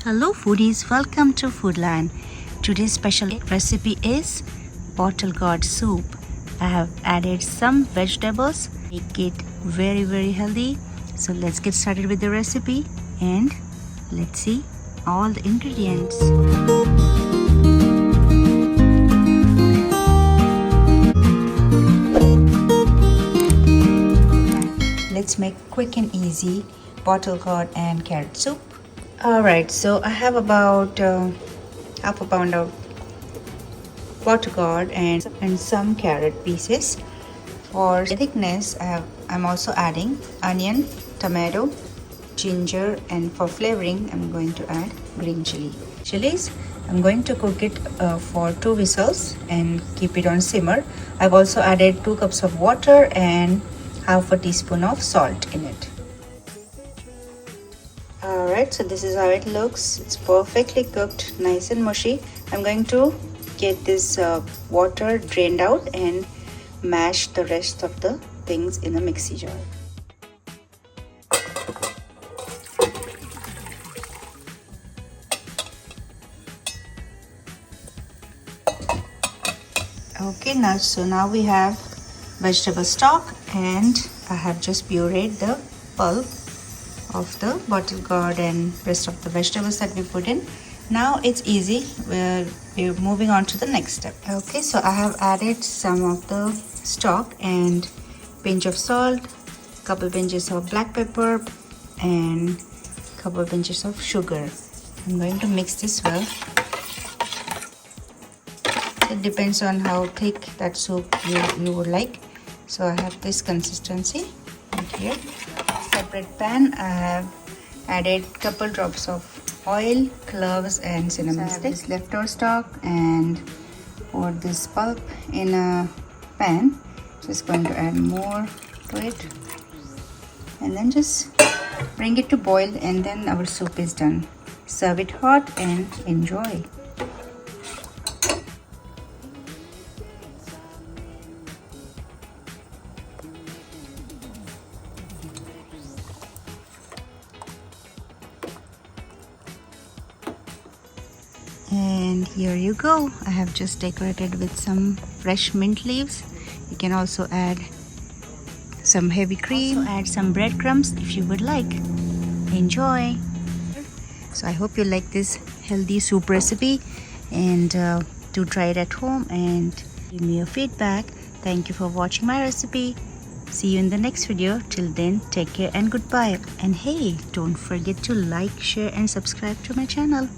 Hello foodies, welcome to Foodland. Today's special recipe is bottle gourd soup. I have added some vegetables, make it very healthy. So let's get started with the recipe and let's see all the ingredients. Let's make quick and easy bottle gourd and carrot soup. Alright, so I have about half a pound of bottle gourd and some carrot pieces. For thickness, I'm also adding onion, tomato, ginger, and for flavoring, I'm going to add green chilies. I'm going to cook it for 2 whistles and keep it on simmer. I've also added 2 cups of water and half a teaspoon of salt in it. Alright, so this is how it looks. It's perfectly cooked, nice and mushy. I'm going to get this water drained out and mash the rest of the things in a mixie jar. Okay, now we have vegetable stock, and I have just pureed the pulp of the bottle gourd and rest of the vegetables that we put in. Now it's easy. We're moving on to the next step. Okay, so I have added some of the stock and pinch of salt, couple pinches of black pepper, and couple pinches of sugar. I'm going to mix this well. It depends on how thick that soup you would like. So I have this consistency right here. Separate pan, I have added couple drops of oil, cloves, and cinnamon sticks. Leftover stock, and pour this pulp in a pan. Just going to add more to it, and then just bring it to boil, and then our soup is done. Serve it hot and enjoy. And here you go. I have just decorated with some fresh mint leaves. You can also add some heavy cream, add some breadcrumbs if you would like. Enjoy. So I hope you like this healthy soup recipe, and do try it at home and give me your feedback. Thank you for watching my recipe. See you in the next video. Till then, take care and goodbye. And hey, don't forget to like, share, and subscribe to my channel.